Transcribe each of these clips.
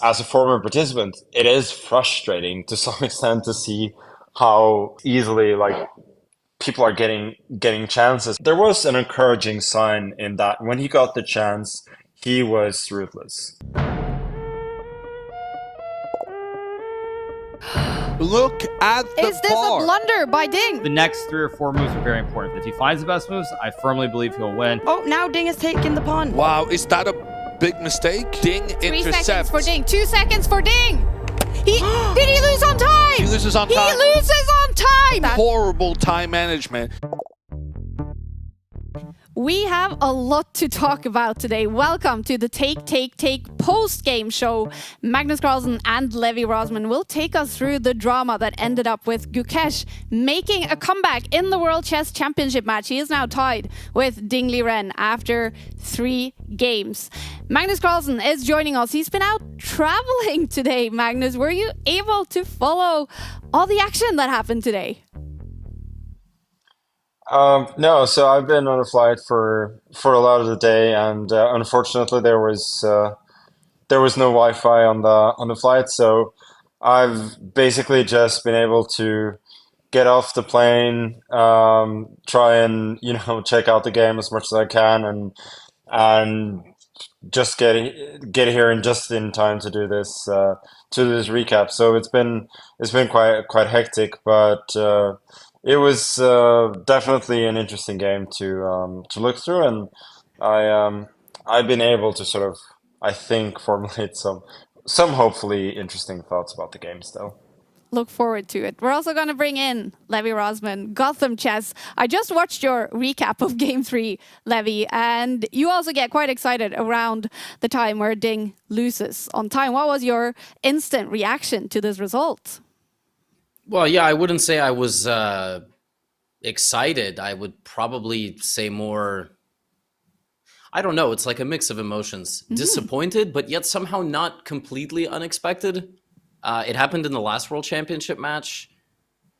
as a former participant, it is frustrating to some extent to see how easily like people are getting chances. There was an encouraging sign in that when he got the chance, he was ruthless. Look at the Is this a blunder by Ding? The next 3 or 4 moves are very important. If he finds the best moves, I firmly believe he'll win. Oh, now Ding has taken the pawn. Wow, is that a big mistake? Ding 3 seconds intercepts. for Ding. 2 seconds for Ding. Did he lose on time? He loses on time. He loses on time. Horrible time management. We have a lot to talk about today. Welcome to the Take post-game show. Magnus Carlsen and Levy Rosman will take us through the drama that ended up with Gukesh making a comeback in the World Chess Championship match. He is now tied with Ding Liren after 3 games. Magnus Carlsen is joining us. He's been out traveling today. Magnus, were you able to follow all the action that happened today? No, so I've been on a flight for a lot of the day, and unfortunately there was no Wi-Fi on the flight, so I've basically just been able to get off the plane, try and check out the game as much as I can, and just get here and just in time to do this recap. So it's been quite hectic, but it was definitely an interesting game to look through, and I've been able to sort of, I think, formulate some hopefully interesting thoughts about the game still. Look forward to it. We're also going to bring in Levy Rosman, Gotham Chess. I just watched your recap of Game 3, Levy, and you also get quite excited around the time where Ding loses on time. What was your instant reaction to this result? Well, yeah, I wouldn't say I was excited. I would probably say more, I don't know, it's like a mix of emotions. Disappointed, but yet somehow not completely unexpected. It happened in the last World Championship match.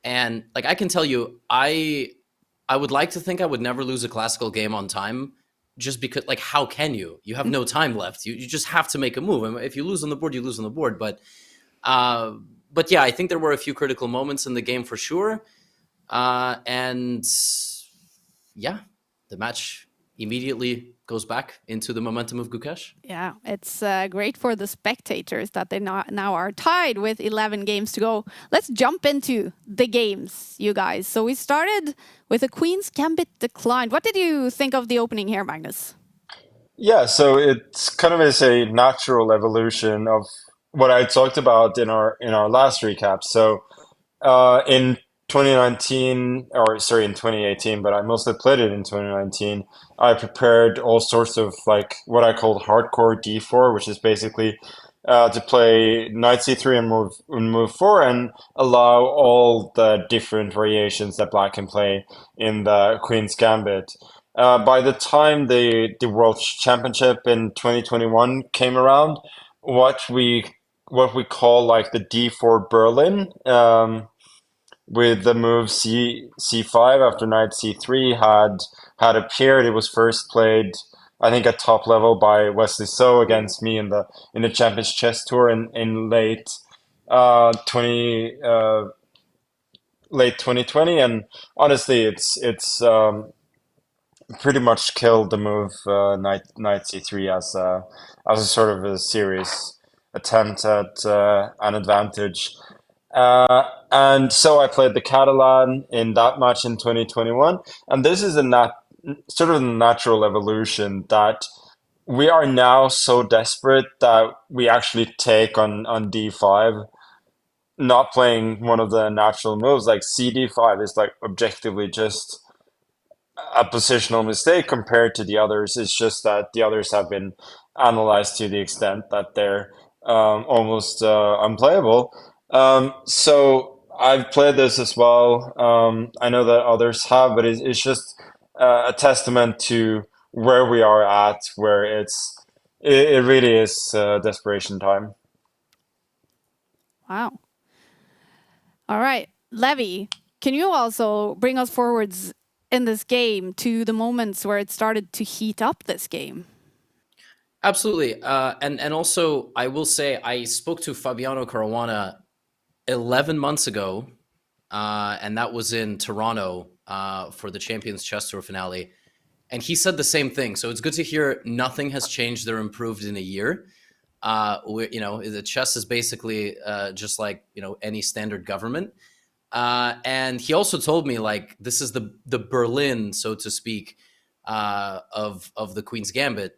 And like I can tell you, I would like to think I would never lose a classical game on time, just because, like, how can you? You have no time left. You just have to make a move. And if you lose on the board, you lose on the board. But yeah, I think there were a few critical moments in the game for sure. And yeah, the match immediately goes back into the momentum of Gukesh. Yeah, it's great for the spectators that they now are tied with 11 games to go. Let's jump into the games, you guys. So we started with a Queen's Gambit declined. What did you think of the opening here, Magnus? Yeah, so it's kind of is a natural evolution of what I talked about in our last recap. So in 2019, or sorry, in 2018, but I mostly played it in 2019. I prepared all sorts of like what I called hardcore D4, which is basically to play knight c3 and move 4 and allow all the different variations that black can play in the Queen's Gambit. By the time the World Championship in 2021 came around, what we call like the D4 Berlin, with the move c5 after knight c3 had appeared. It was first played, I think, at top level by Wesley So against me in the Champions Chess Tour in late 2020, and honestly, it's pretty much killed the move knight c3 as a sort of a serious attempt at an advantage. And so I played the Catalan in that match in 2021, and this is sort of a natural evolution that we are now so desperate that we actually take on d5, not playing one of the natural moves. Like cd5 is like objectively just a positional mistake compared to the others. It's just that the others have been analyzed to the extent that they're almost unplayable. So I've played this as well. I know that others have, but it's just a testament to where we are at, where it really is desperation time. Wow. All right, Levy, can you also bring us forwards in this game to the moments where it started to heat up this game? Absolutely. And also, I will say, I spoke to Fabiano Caruana 11 months ago, and that was in Toronto for the Champions Chess Tour finale. And he said the same thing. So it's good to hear nothing has changed or improved in a year. The chess is basically just like, any standard government. And he also told me, like, this is the Berlin, so to speak, of the Queen's Gambit,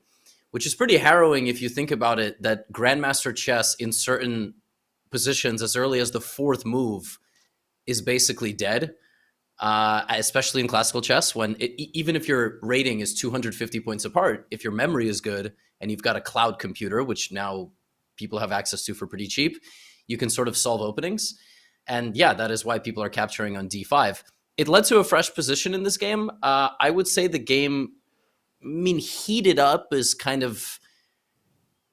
which is pretty harrowing if you think about it, that Grandmaster chess in certain positions as early as the fourth move is basically dead, especially in classical chess, when even if your rating is 250 points apart, if your memory is good and you've got a cloud computer, which now people have access to for pretty cheap, you can sort of solve openings. And yeah, that is why people are capturing on d5. It led to a fresh position in this game. I would say the game, heated up is kind of,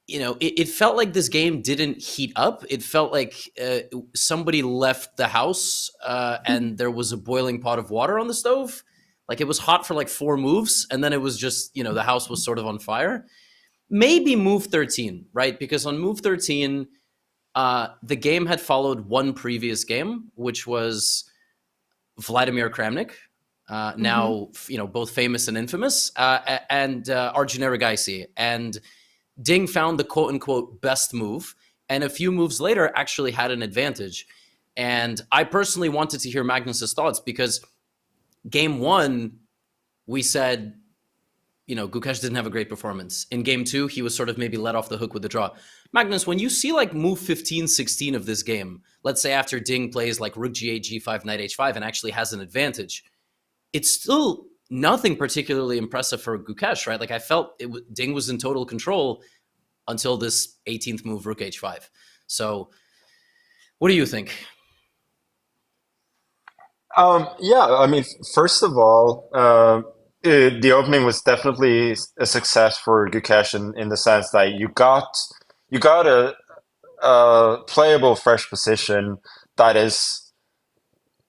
it felt like this game didn't heat up. It felt like somebody left the house and there was a boiling pot of water on the stove. Like, it was hot for like 4 moves, and then it was just, the house was sort of on fire. Maybe move 13, right? Because on move 13, the game had followed one previous game, which was Vladimir Kramnik, now both famous and infamous, and Arjun Erigaisi. And Ding found the quote-unquote best move, and a few moves later actually had an advantage. And I personally wanted to hear Magnus's thoughts, because game 1, we said, Gukesh didn't have a great performance. In game 2, he was sort of maybe let off the hook with the draw. Magnus, when you see like move 15, 16 of this game, let's say after Ding plays like rook g8, g5, knight h5, and actually has an advantage, it's still nothing particularly impressive for Gukesh, right? Like, I felt Ding was in total control until this 18th move, rook h5. So what do you think? First of all, the opening was definitely a success for Gukesh in the sense that you got a playable fresh position that is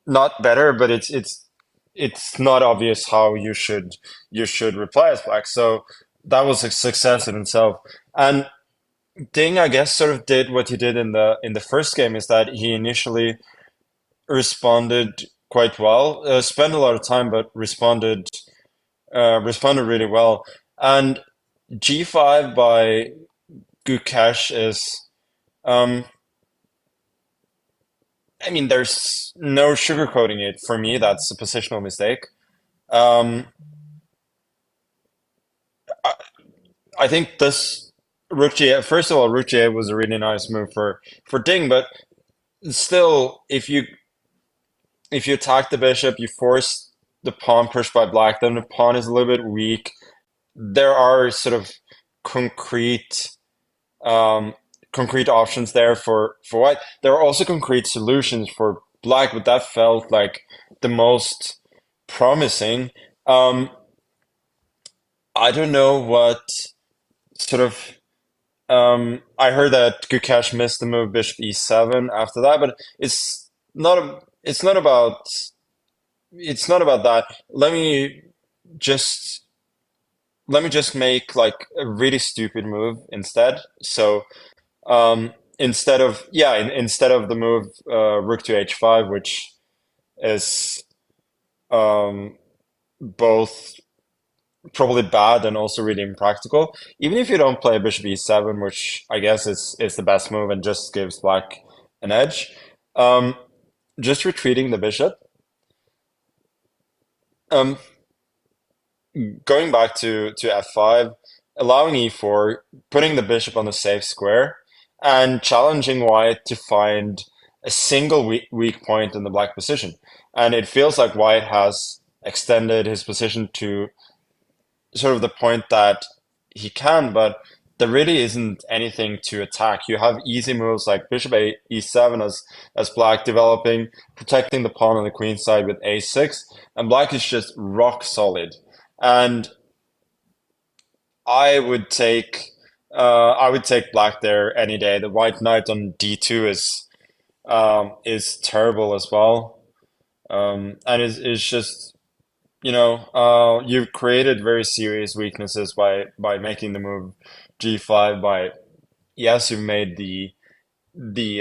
not better, but it's not obvious how you should reply as black. So that was a success in itself. And Ding, I guess, sort of did what he did in the first game, is that he initially responded quite well, spent a lot of time, but responded really well. And G5 by Gukesh is, there's no sugarcoating it. For me, that's a positional mistake. Um, I, I think this Rook G8, first of all, Rook G8 was a really nice move for Ding, but still, if you attack the bishop, you force the pawn pushed by black, then the pawn is a little bit weak. There are sort of concrete concrete options there for white. There are also concrete solutions for black, but that felt like the most promising. I don't know what sort of I heard that Gukesh missed the move bishop e7 after that, but it's not about that. Just let me just make like a really stupid move instead. So instead of the move rook to h5, which is both probably bad and also really impractical. Even if you don't play bishop e7, which I guess is the best move and just gives black an edge, just retreating the bishop. Going back to f5, allowing e4, putting the bishop on the safe square, and challenging white to find a single weak point in the black position. And it feels like white has extended his position to sort of the point that he can, but there really isn't anything to attack. You have easy moves like bishop e7 as black developing, protecting the pawn on the queen side with a6, and black is just rock solid. And I would take black there any day. The white knight on d2 is terrible as well, and is just you've created very serious weaknesses by making the move G5 by, yes, you made the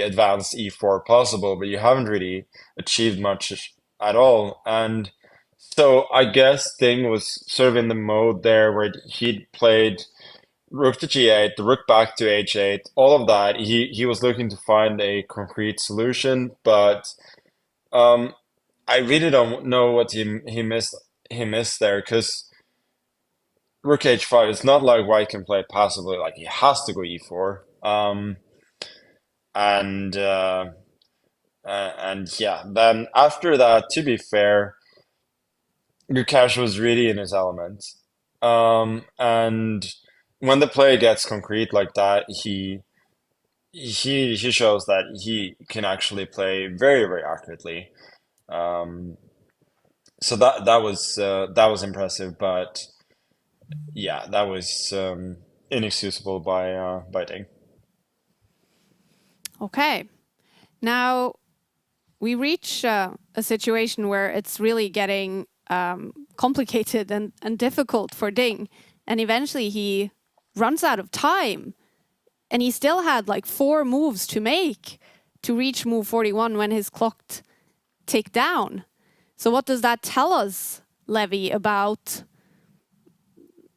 advanced E4 possible, but you haven't really achieved much at all. And so I guess Ding was sort of in the mode there where he'd played rook to G8, the rook back to H8, all of that. He was looking to find a concrete solution, but um, I really don't know what he missed there because rook H5. It's not like White can play passively; like he has to go E4. And yeah, then after that, to be fair, Gukesh was really in his element. And when the play gets concrete like that, he shows that he can actually play very, very accurately. Um, so that was impressive, but yeah, that was inexcusable by Ding. Okay. Now we reach a situation where it's really getting complicated and difficult for Ding. And eventually he runs out of time. And he still had like 4 moves to make to reach move 41 when his clock ticked down. So what does that tell us, Levy, about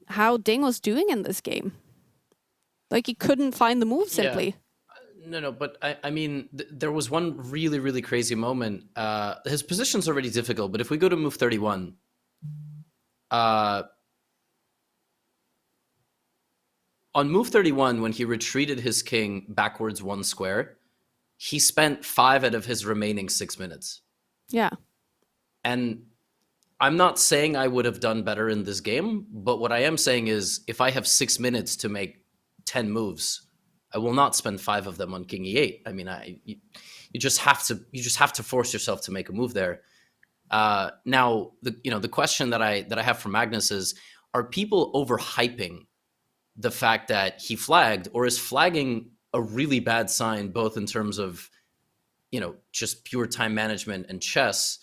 how Ding was doing in this game? Like he couldn't find the move simply. No, but I mean, there was one really, really crazy moment. His position's already difficult, but if we go to move 31, on move 31, when he retreated his king backwards 1 square, he spent 5 out of his remaining 6 minutes. Yeah. And I'm not saying I would have done better in this game, but what I am saying is if I have 6 minutes to make 10 moves, I will not spend 5 of them on king e8. I mean, you just have to force yourself to make a move there. Now, the question that I have for Magnus is: are people overhyping the fact that he flagged, or is flagging a really bad sign, both in terms of just pure time management and chess,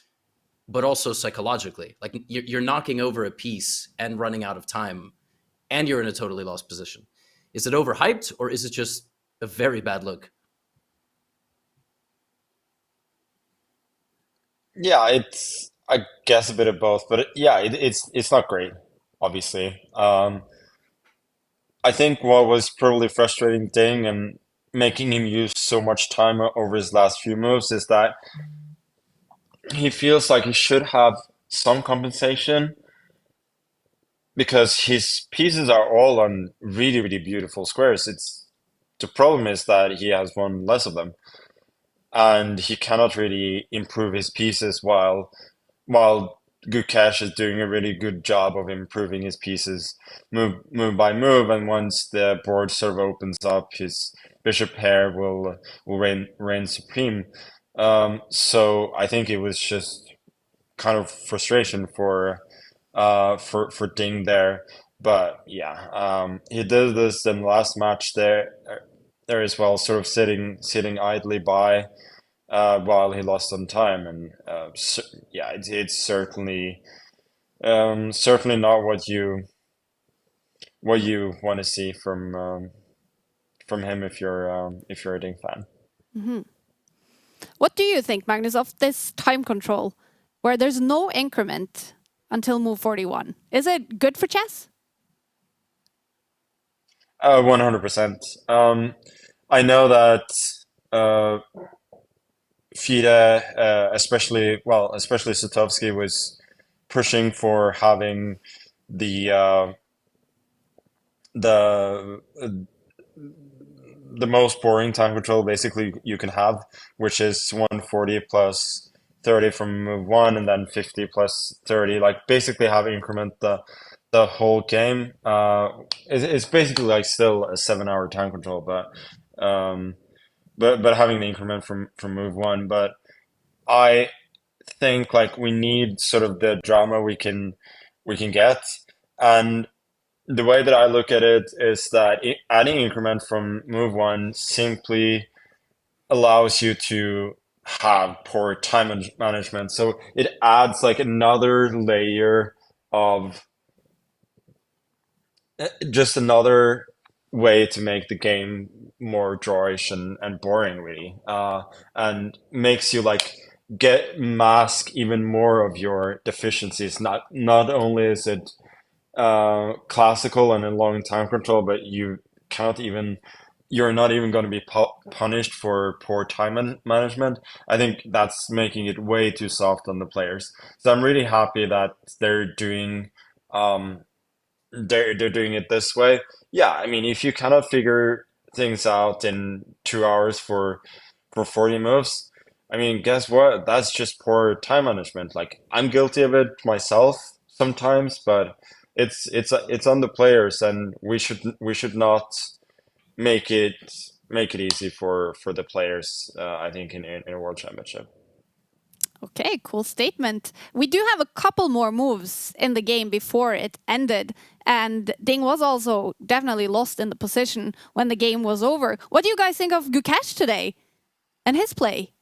but also psychologically? Like you're knocking over a piece and running out of time, and you're in a totally lost position. Is it overhyped, or is it just a very bad look? Yeah, it's I guess a bit of both, but it's not great, obviously. I think what was probably frustrating Ding and making him use so much time over his last few moves is that he feels like he should have some compensation because his pieces are all on really, really beautiful squares. The problem is that he has one less of them, and he cannot really improve his pieces while Gukesh is doing a really good job of improving his pieces move by move. And once the board sort of opens up, his bishop pair will reign supreme. So I think it was just kind of frustration for Ding there. But yeah, he did this in the last match there as well, sort of sitting idly by while he lost some time, and yeah, it's certainly not what you want to see from him if you're a Ding fan. Mm-hmm. What do you think, Magnus, of this time control where there's no increment until move 41? Is it good for chess? 100%. I know that FIDE, especially Satovsky, was pushing for having the the the most boring time control basically you can have, which is 140 plus 30 from move 1 and then 50 plus 30, like basically have increment the whole game. It's basically like still a 7-hour time control, but having the increment from move 1. But I think like we need sort of the drama we can get. And the way that I look at it is that adding increment from move 1 simply allows you to have poor time management. So it adds like another layer of just another way to make the game more drawish and boring, really, and makes you like get mask even more of your deficiencies. Not only is it classical and in long time control, but you're not even going to be punished for poor time management. I think that's making it way too soft on the players. So I'm really happy that um, they're doing it this way. Yeah, I mean, if you kind of figure things out in 2 hours for 40 moves, I mean, guess what? That's just poor time management. Like I'm guilty of it myself sometimes, but it's on the players, and we should not make it easy for the players. I think in a world championship. Okay, cool statement. We do have a couple more moves in the game before it ended, and Ding was also definitely lost in the position when the game was over. What do you guys think of Gukesh today and his play?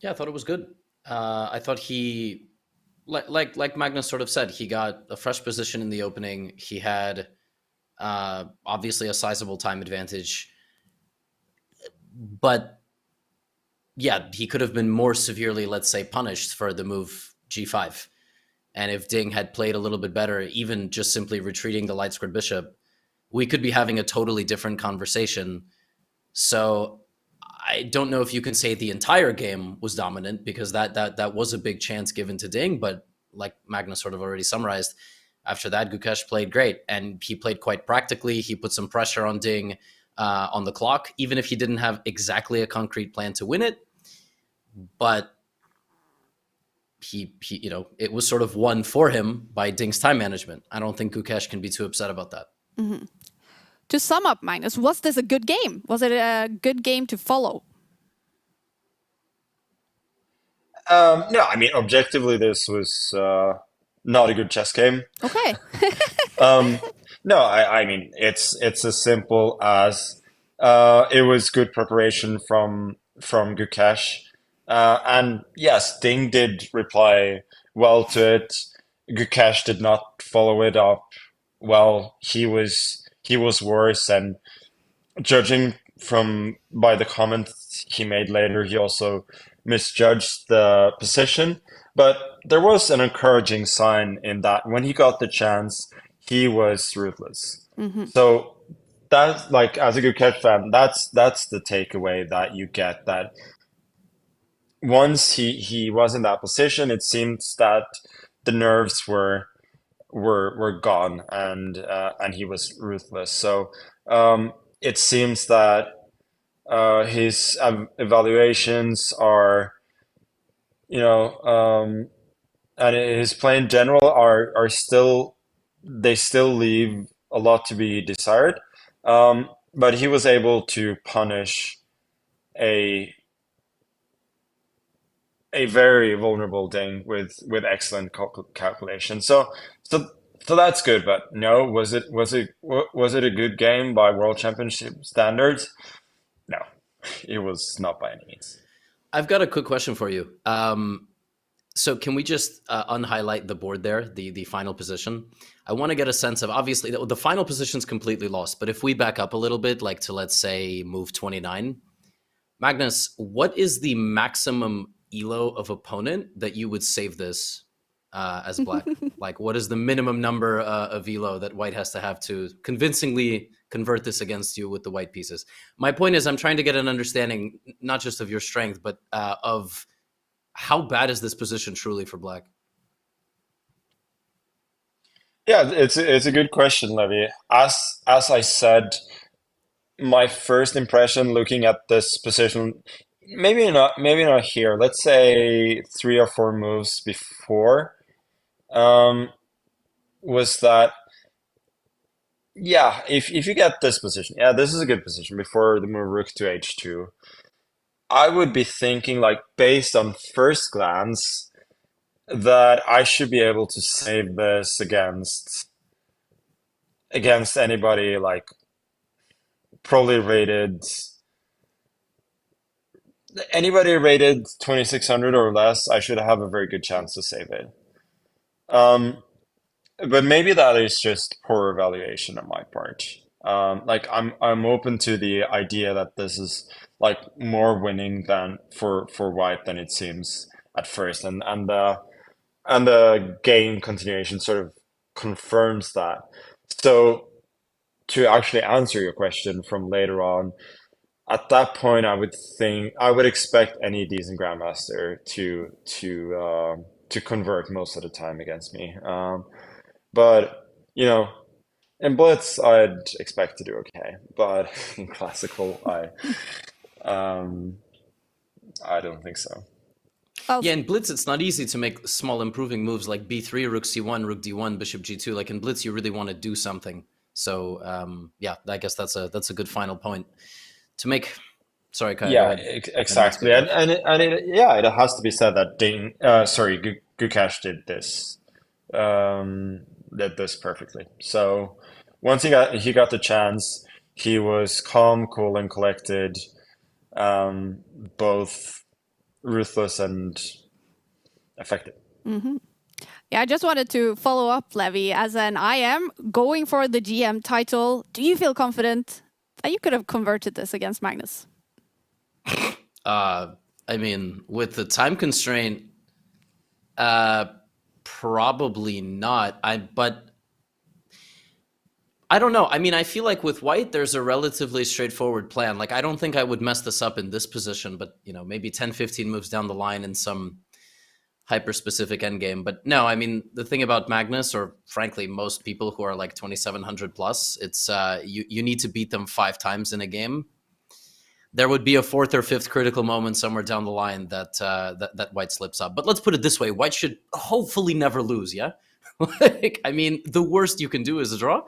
Yeah, I thought it was good. I thought he, like Magnus sort of said, he got a fresh position in the opening. He had obviously a sizable time advantage, but yeah, he could have been more severely, let's say, punished for the move G5. And if Ding had played a little bit better, even just simply retreating the light squared bishop, we could be having a totally different conversation. So I don't know if you can say the entire game was dominant, because that was a big chance given to Ding. But like Magnus sort of already summarized, after that, Gukesh played great, and he played quite practically. He put some pressure on Ding on the clock, even if he didn't have exactly a concrete plan to win it. But he it was sort of won for him by Ding's time management. I don't think Gukesh can be too upset about that. Mm-hmm. To sum up, Magnus, was this a good game? Was it a good game to follow? No, I mean, objectively, this was not a good chess game. Okay. Um, no, I mean, it's as simple as it was good preparation from Gukesh, and yes, Ding did reply well to it. Gukesh did not follow it up well. He was worse, and judging from by the comments he made later, he also misjudged the position. But there was an encouraging sign in that when he got the chance, he was ruthless. Mm-hmm. So that's like, as a good catch fan, that's the takeaway that you get. That once he was in that position, it seems that the nerves were gone, and he was ruthless. So it seems that his evaluations are, and his play in general are still, they still leave a lot to be desired. But he was able to punish a a very vulnerable Ding with excellent calculation. So that's good. But no, was it a good game by World Championship standards? No, it was not by any means. I've got a quick question for you. So can we just unhighlight the board there, the final position? I want to get a sense of, obviously, the final position's completely lost, but if we back up a little bit, like to, let's say, move 29, Magnus, what is the maximum elo of opponent that you would save this as black? Like, what is the minimum number of elo that white has to have to convincingly convert this against you with the white pieces? My point is, I'm trying to get an understanding, not just of your strength, but of how bad is this position truly for black? Yeah, it's a good question, Levy. As I said, my first impression looking at this position, maybe not here. Let's say 3 or 4 moves before, um, was that, yeah, if you get this position, yeah, this is a good position before the move rook to h2. I would be thinking, like, based on first glance, that I should be able to save this against anybody, like probably rated anybody rated 2600 or less. I should have a very good chance to save it. Um, but maybe that is just poor evaluation on my part. Like I'm open to the idea that this is like more winning than for White than it seems at first, and the game continuation sort of confirms that. So to actually answer your question from later on, at that point, I would expect any decent grandmaster to convert most of the time against me. But you know, in Blitz, I'd expect to do okay. But in Classical, um, I don't think so. Well, Yeah, in Blitz, it's not easy to make small improving moves like b3, rook c1, rook d1, bishop g2. Like in Blitz, you really want to do something. So yeah, I guess that's a good final point to make. Sorry, Kaya, go Yeah, ahead. I didn't mean to cut exactly. you And off. yeah, it has to be said that Gukesh did this perfectly. So once he got the chance, he was calm, cool, and collected, um, both ruthless and effective. yeah, I just wanted to follow up, Levy, as an I am going for the GM title. Do you feel confident that you could have converted this against Magnus? I mean, with the time constraint, probably not. But I don't know. I mean, I feel like with White, there's a relatively straightforward plan. Like, I don't think I would mess this up in this position, but, maybe 10, 15 moves down the line in some hyper-specific endgame. But no, I mean, the thing about Magnus, or frankly, most people who are like 2,700 plus, it's you need to beat them 5 times in a game. There would be a fourth or fifth critical moment somewhere down the line that White slips up. But let's put it this way: White should hopefully never lose. Yeah, like, I mean, the worst you can do is a draw,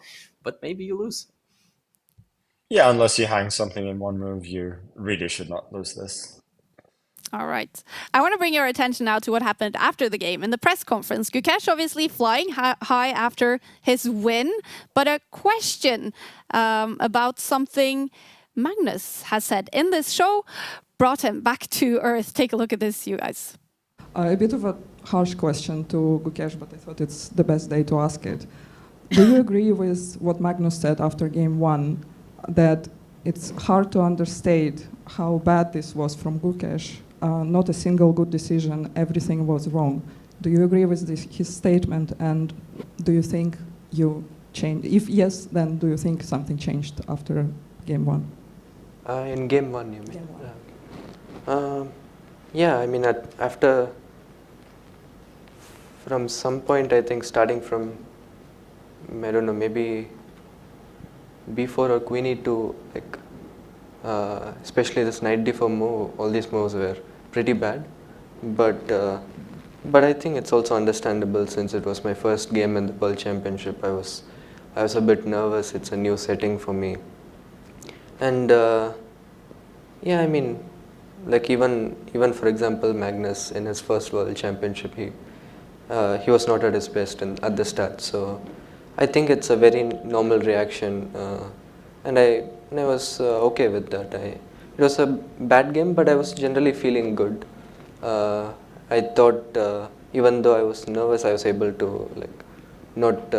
but maybe you lose. Yeah, unless you hang something in one move, you really should not lose this. All right. I want to bring your attention now to what happened after the game in the press conference. Gukesh obviously flying high after his win, but a question about something Magnus has said in this show brought him back to earth. Take a look at this, you guys. A bit of a harsh question to Gukesh, but I thought it's the best day to ask it. Do you agree with what Magnus said after game one, that it's hard to understate how bad this was from Gukesh? Not a single good decision, everything was wrong. Do you agree with his statement, and do you think you changed? If yes, then do you think something changed after game one? In game one, you mean? Game one. Yeah, I mean, after, from some point, I think starting from, I don't know, maybe b4 or queen e2, like, especially this knight d4 move, all these moves were pretty bad. But I think it's also understandable since it was my first game in the World Championship. I was a bit nervous. It's a new setting for me. And yeah, I mean, like even for example, Magnus in his first World Championship, he was not at his best at the start. So I think it's a very normal reaction, and I was okay with that. It was a bad game, but I was generally feeling good. I thought even though I was nervous, I was able to not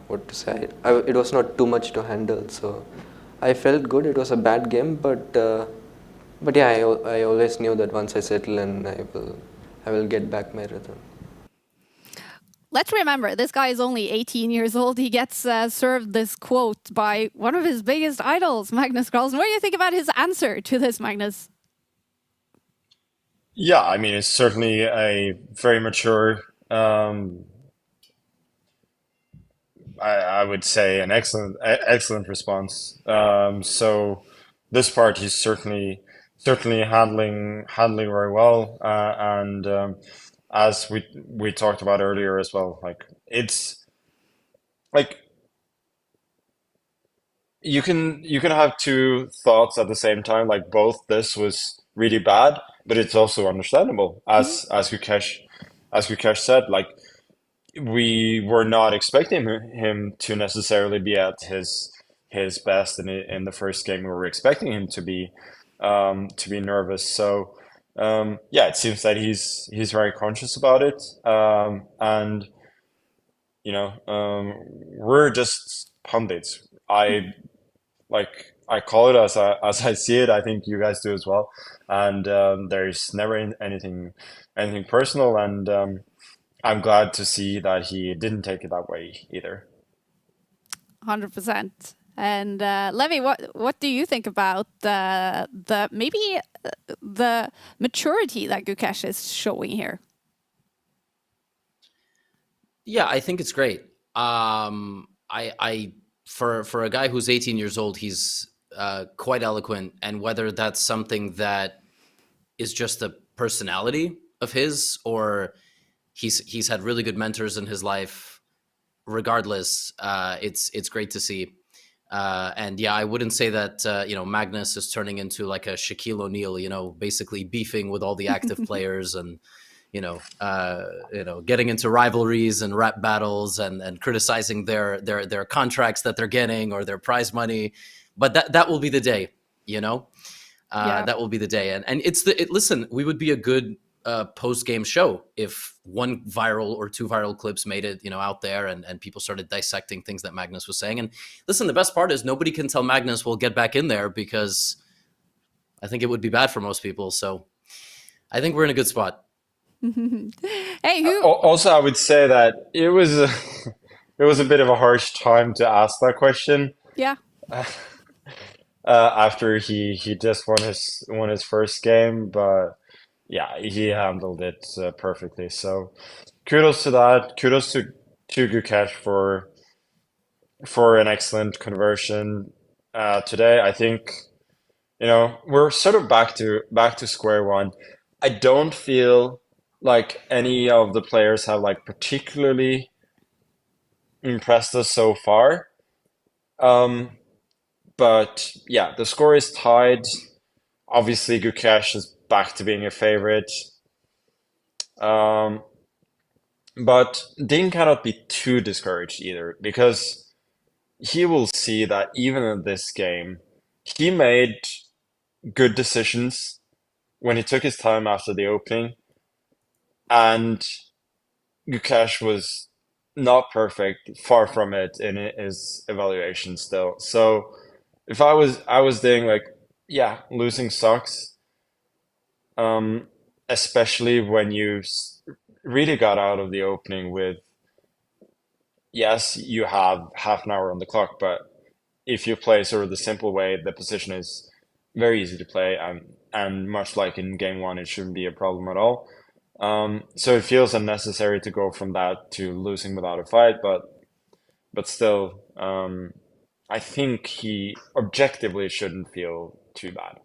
what to say. It was not too much to handle, so I felt good. It was a bad game, but yeah, I always knew that once I settle in, I will get back my rhythm. Let's remember, this guy is only 18 years old. He gets served this quote by one of his biggest idols, Magnus Carlsen. What do you think about his answer to this, Magnus? Yeah, I mean, it's certainly a very mature, I would say an excellent response. So this part he's certainly handling very well, and as we talked about earlier as well, like it's like you can have two thoughts at the same time. Like both this was really bad, but it's also understandable, as Gukesh said, like we were not expecting him to necessarily be at his best in the first game. We were expecting him to be nervous. So yeah, it seems that he's very conscious about it. And we're just pundits. I call it as I see it. I think you guys do as well. And there's never anything personal. And I'm glad to see that he didn't take it that way either. 100%. And Levy, what do you think about the maybe the maturity that Gukesh is showing here? Yeah, I think it's great. I for a guy who's 18 years old, he's quite eloquent, and whether that's something that is just a personality of his, or he's had really good mentors in his life. Regardless, it's great to see. And yeah, I wouldn't say that Magnus is turning into like a Shaquille O'Neal, basically beefing with all the active players and getting into rivalries and rap battles and criticizing their contracts that they're getting or their prize money. But that will be the day, that will be the day. And listen, we would be a good post-game show if one viral or two viral clips made it, out there and people started dissecting things that Magnus was saying. And listen, the best part is nobody can tell Magnus we'll get back in there, because I think it would be bad for most people. So I think we're in a good spot. Hey, Also, I would say that it was a bit of a harsh time to ask that question. Yeah. After he just won his first game, but yeah, he handled it perfectly. So kudos to that. Kudos to Gukesh for an excellent conversion today. I think we're sort of back to square one. I don't feel like any of the players have like particularly impressed us so far. But yeah, the score is tied. Obviously, Gukesh is back to being a favorite. But Ding cannot be too discouraged either, because he will see that even in this game, he made good decisions when he took his time after the opening, and Gukesh was not perfect, far from it in his evaluation still. So if I was doing like, yeah, losing sucks, especially when you really got out of the opening with, yes, you have half an hour on the clock, but if you play sort of the simple way, the position is very easy to play, and much like in game one, it shouldn't be a problem at all. So it feels unnecessary to go from that to losing without a fight, but still, I think he objectively shouldn't feel too bad.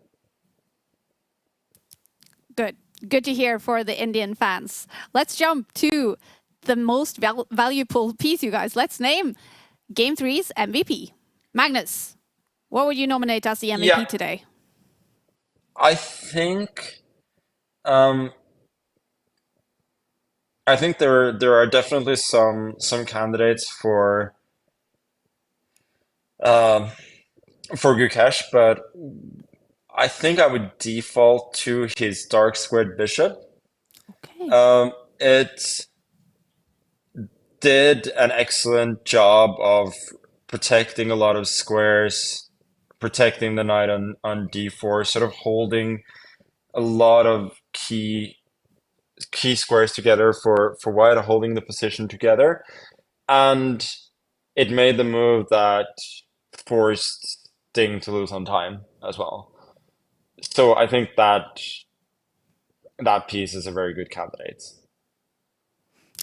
Good to hear for the Indian fans. Let's jump to the most valuable piece, you guys. Let's name Game 3's MVP. Magnus, what would you nominate as the MVP today? I think there are definitely some candidates for Gukesh, but I think I would default to his Dark Squared Bishop. Okay. It did an excellent job of protecting a lot of squares, protecting the knight on d4, sort of holding a lot of key squares together for white, holding the position together. And it made the move that forced Ding to lose on time as well. So I think that piece is a very good candidate.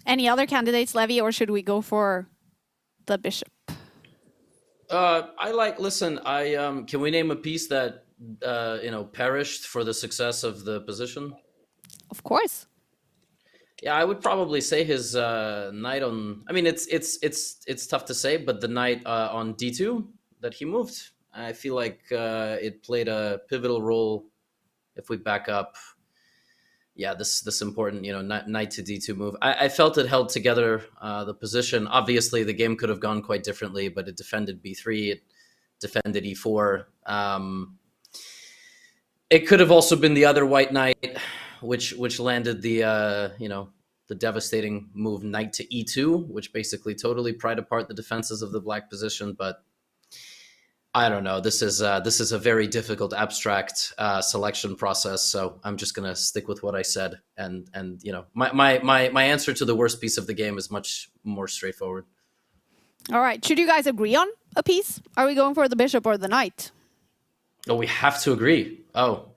Any other candidates, Levy, or should we go for the bishop? Listen, can we name a piece that perished for the success of the position? Of course. Yeah, I would probably say his knight on. I mean, it's tough to say, but the knight on d2 that he moved, I feel like it played a pivotal role. If we back up, yeah, this important knight to d2 move. I felt it held together the position. Obviously, the game could have gone quite differently, but it defended b3, it defended e4. It could have also been the other white knight, which landed the the devastating move knight to e2, which basically totally pried apart the defenses of the black position. But I don't know. This is a very difficult abstract selection process. So I'm just gonna stick with what I said, and my answer to the worst piece of the game is much more straightforward. All right. Should you guys agree on a piece? Are we going for the bishop or the knight? Oh, we have to agree. Oh,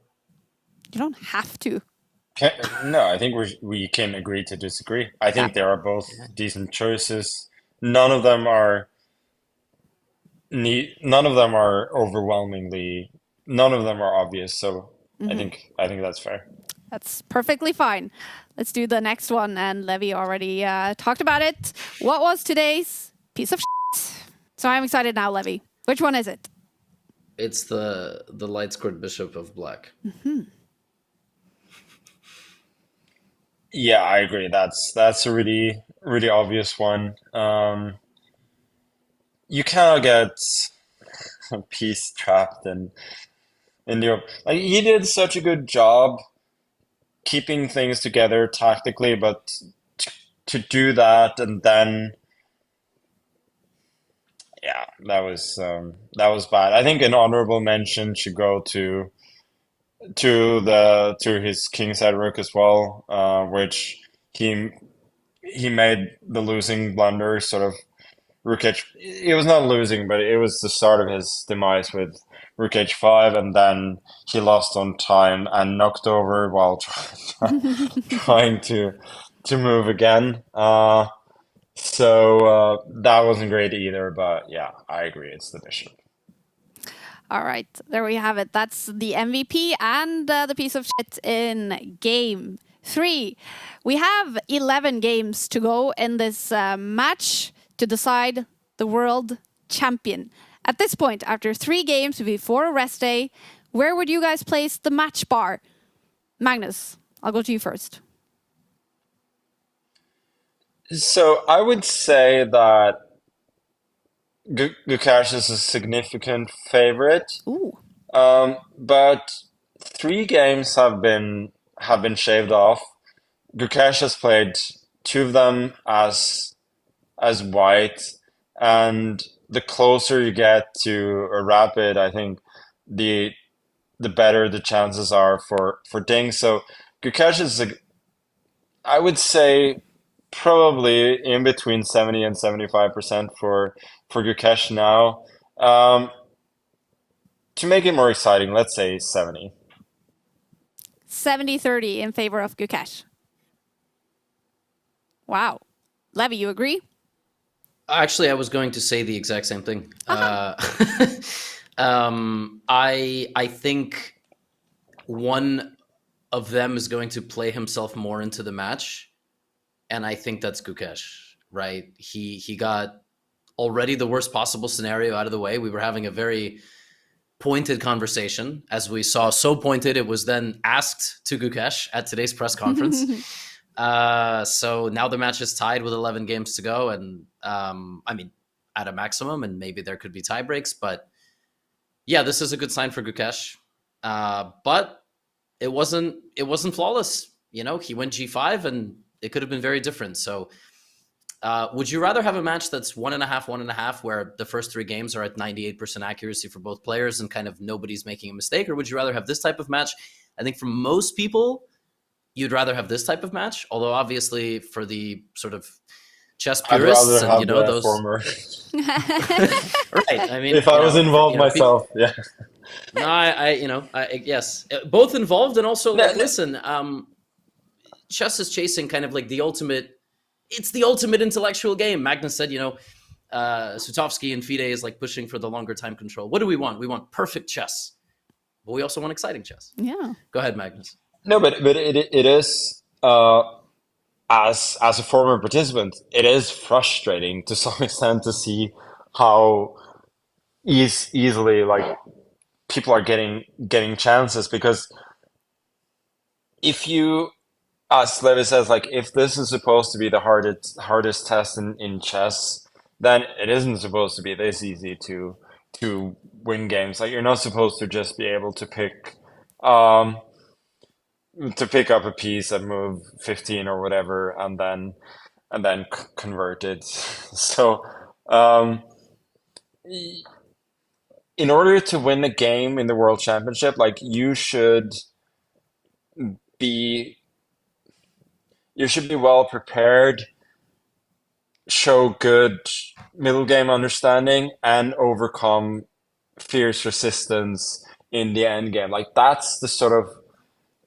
You don't have to. No, I think we can agree to disagree. I think Yeah. they are both decent choices. None of them are none of them are overwhelmingly. None of them are obvious. So I think that's fair. That's perfectly fine. Let's do the next one. And Levy already talked about it. What was today's piece of shit? So I'm excited now, Levy. Which one is it? it's the light squared bishop of black. Yeah, I agree. That's a really obvious one. You cannot get a piece trapped in the like he did such a good job keeping things together tactically, but to do that and then yeah, that was bad. I think an honorable mention should go to his kingside rook as well, which he made the losing blunder sort of rook h. It was not losing, but it was the start of his demise with rook h5, and then he lost on time and knocked over while trying to move again. So that wasn't great either. But yeah, I agree. It's the bishop. All right, there we have it. That's the MVP and the piece of shit in game 3. We have 11 games to go in this match to decide the world champion. At this point, after 3 games before a rest day, where would you guys place the match bar? Magnus, I'll go to you first. So I would say that Gukesh is a significant favorite. Ooh. But 3 games have been shaved off. Gukesh has played 2 of them as white, and the closer you get to a rapid, I think the the better the chances are for ding. So Gukesh is I would say probably in between 70 and 75% for Gukesh now. To make it more exciting, let's say 70. 70-30 in favor of Gukesh. Wow. Levy, you agree? Actually, I was going to say the exact same thing. I think one of them is going to play himself more into the match, and I think that's Gukesh. Right? He got already the worst possible scenario out of the way. We were having a very pointed conversation, as we saw. So pointed, it was then asked to Gukesh at today's press conference. So now the match is tied with 11 games to go, and I mean, at a maximum, and maybe there could be tie breaks, but yeah, this is a good sign for Gukesh. But it wasn't flawless. You know, he went G5, and it could have been very different. So would you rather have a match that's 1.5, where the first 3 games are at 98% accuracy for both players and kind of nobody's making a mistake? Or would you rather have this type of match? I think for most people, you'd rather have this type of match. Although obviously for the sort of chess I'd purists rather and, have you know, the those... former. Right. I mean, If I was involved myself, yeah. No, yes, both involved, and also, like, listen, chess is chasing kind of like the ultimate. It's the ultimate intellectual game. Magnus said, Sutovsky and FIDE is like pushing for the longer time control. What do we want? We want perfect chess, but we also want exciting chess. Yeah. Go ahead, Magnus. No, but it is as a former participant, it is frustrating to some extent to see how easily like people are getting chances, because if you, as Levi says, like if this is supposed to be the hardest test in chess, then it isn't supposed to be this easy to win games. Like you're not supposed to just be able to pick um, to pick up a piece at move 15 or whatever, and then convert it. So, um, in order to win a game in the World Championship, like be you should be well prepared, show good middle game understanding, and overcome fierce resistance in the end game. Like that's the sort of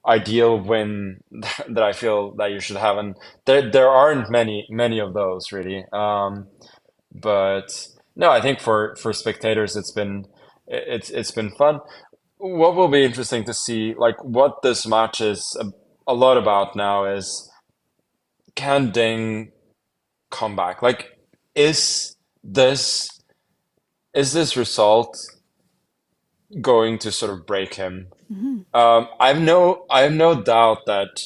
ideal win that I feel that you should have, and there aren't many of those really. But no, I think for spectators, it's been fun. What will be interesting to see, like what this match is a lot about now, is can Ding come back? Like, is this is this result going to sort of break him? I have no doubt that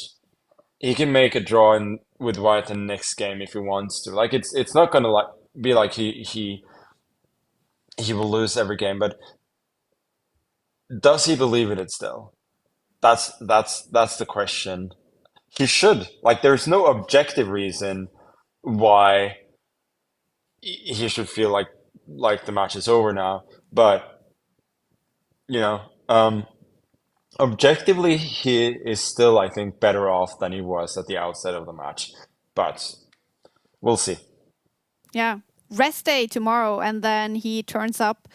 he can make a draw with White in the next game if he wants to. Like it's not gonna like be like he will lose every game, but does he believe in it still? That's the question. He should. Like there's no objective reason why he should feel like the match is over now. But you know, objectively, he is still, I think, better off than he was at the outset of the match. But we'll see. Yeah. Rest day tomorrow, and then he turns up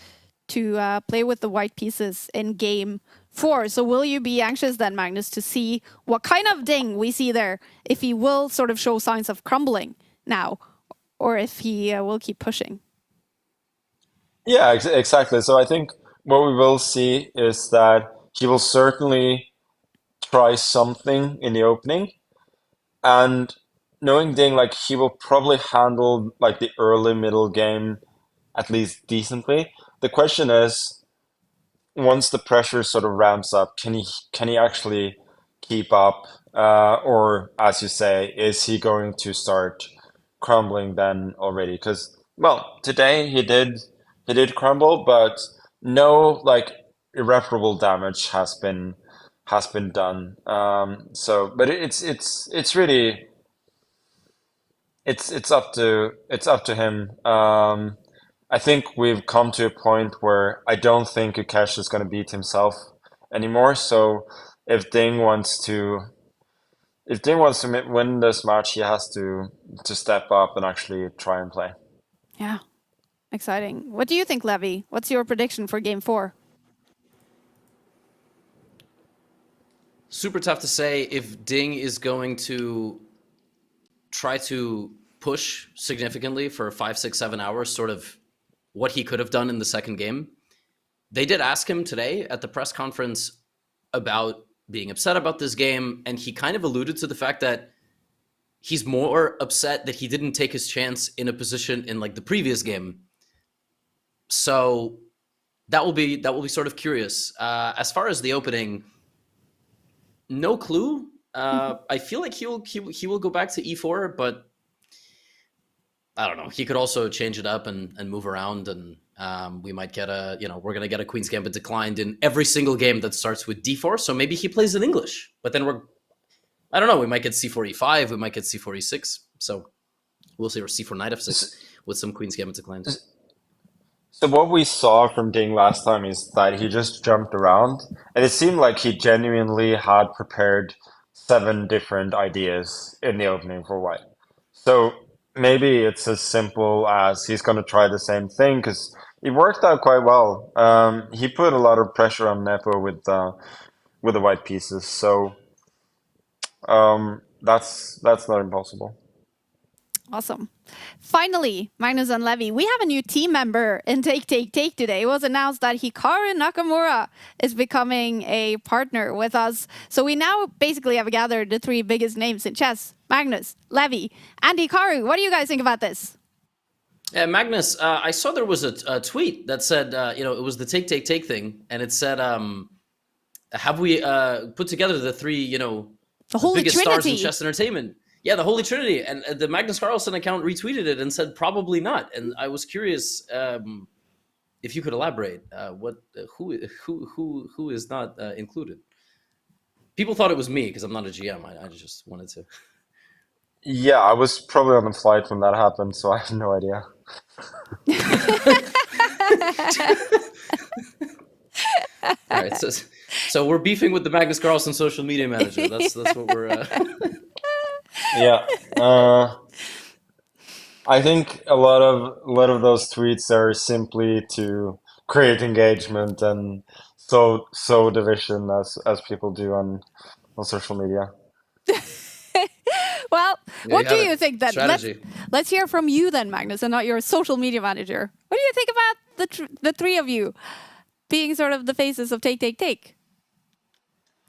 to play with the white pieces in game 4. So will you be anxious then, Magnus, to see what kind of Ding we see there? If he will sort of show signs of crumbling now, or if he will keep pushing? Yeah, exactly. So I think what we will see is that he will certainly try something in the opening, and knowing Ding, like he will probably handle like the early middle game at least decently. The question is, once the pressure sort of ramps up, can he actually keep up, or as you say, is he going to start crumbling then already? Because well, today he did crumble, but no like irreparable damage has been done. So, but it's really it's up to him. I think we've come to a point where I don't think Gukesh is going to beat himself anymore. So if Ding wants to win this match, he has to step up and actually try and play. Yeah. Exciting. What do you think, Levy? What's your prediction for game 4? Super tough to say if Ding is going to try to push significantly for 5, 6, 7 hours, sort of what he could have done in the second game. They did ask him today at the press conference about being upset about this game, and he kind of alluded to the fact that he's more upset that he didn't take his chance in a position in like the previous game. So that will be sort of curious. As far as the opening, no clue. I feel like he will go back to e4, but I don't know. He could also change it up and move around, and we might get we're gonna get a Queen's Gambit declined in every single game that starts with d4. So maybe he plays in English, but then I don't know. We might get c4 e5. We might get c4 e6. So we'll see. Or c4 knight f6 with some Queen's Gambit declined. So what we saw from Ding last time is that he just jumped around, and it seemed like he genuinely had prepared 7 different ideas in the opening for White. So maybe it's as simple as he's going to try the same thing, because it worked out quite well. He put a lot of pressure on Nepo with the white pieces, so that's not impossible. Awesome. Finally, Magnus and Levy, we have a new team member in Take today. It was announced that Hikaru Nakamura is becoming a partner with us. So we now basically have gathered the 3 biggest names in chess: Magnus, Levy, and Hikaru. What do you guys think about this? Yeah, Magnus, I saw there was a tweet that said, it was the take thing, and it said, have we put together the 3, the Holy biggest Trinity. stars in chess entertainment? Yeah, the Holy Trinity, and the Magnus Carlsen account retweeted it and said probably not. And I was curious if you could elaborate. Who is not included? People thought it was me because I'm not a GM. I just wanted to. Yeah, I was probably on the flight when that happened, so I have no idea. All right, so we're beefing with the Magnus Carlsen social media manager. That's what we're. Yeah. I think a lot of those tweets are simply to create engagement and sow division as people do on social media. Well, There what you do have you it. think then? Strategy. Let's hear from you then, Magnus, and not your social media manager. What do you think about the three of you being sort of the faces of Take?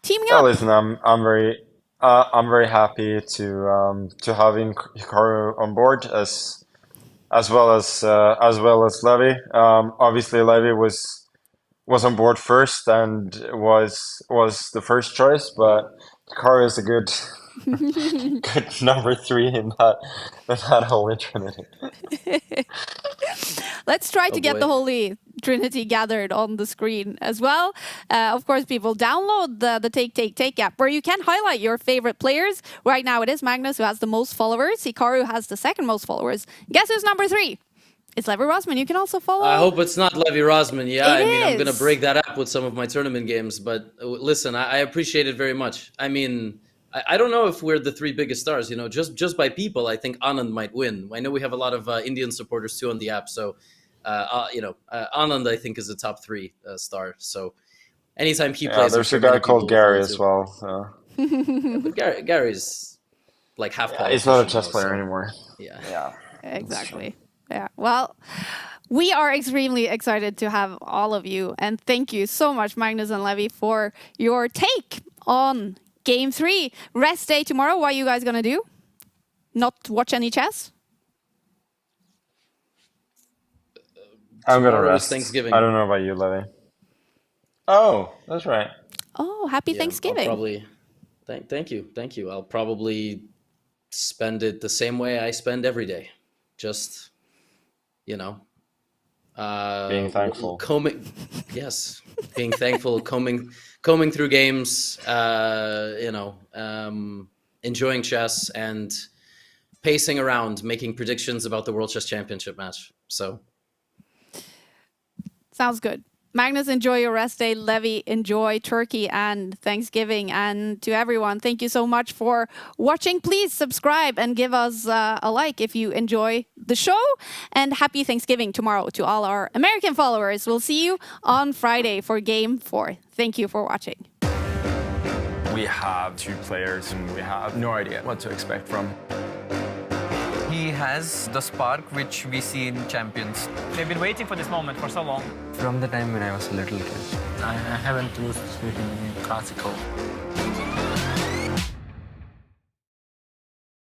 Teaming Well, up. listen, I'm very happy to having Hikaru on board as well as Levy. Obviously, Levy was on board first and was the first choice, but Hikaru is a good good number three in that holy trinity. Let's try Oh to get boy. the Holy Trinity gathered on the screen as well. Of course, people download the Take app where you can highlight your favorite players. Right now, it is Magnus who has the most followers. Hikaru has the second most followers. Guess who's number 3? It's Levy Rosman. You can also follow. I hope it's not Levy Rosman. Yeah, It I mean, I'm gonna is. break that up with some of my tournament games, but listen, I appreciate it very much. I mean, I don't know if we're the 3 biggest stars. You know, just by people, I think Anand might win. I know we have a lot of Indian supporters too on the app, so Anand I think is a top 3 star. So anytime he Yeah, plays, I'm there's sure a guy many people called will follow Gary as too. well. So. Yeah, but Gary's like half Yeah, politician. he's not a chess now, player so, anymore. Yeah. Yeah, Exactly. Yeah. Well, we are extremely excited to have all of you. And thank you so much, Magnus and Levy, for your take on Game 3. Rest day tomorrow. What are you guys going to do? Not watch any chess? I'm gonna Tomorrow is rest. Thanksgiving. I don't know about you, Levy. Oh, that's right. Oh, happy Yeah, Thanksgiving. I'll probably thank you. I'll probably spend it the same way I spend every day. Just, you know, Being thankful. being thankful, combing through games, enjoying chess and pacing around, making predictions about the World Chess Championship match. So Sounds good. Magnus, enjoy your rest day. Levy, enjoy Turkey and Thanksgiving. And to everyone, thank you so much for watching. Please subscribe and give us a like if you enjoy the show. And happy Thanksgiving tomorrow to all our American followers. We'll see you on Friday for Game 4. Thank you for watching. We have 2 players and we have no idea what to expect from. He has the spark which we see in champions. They've been waiting for this moment for so long. From the time when I was a little kid. I haven't lost with him in classical.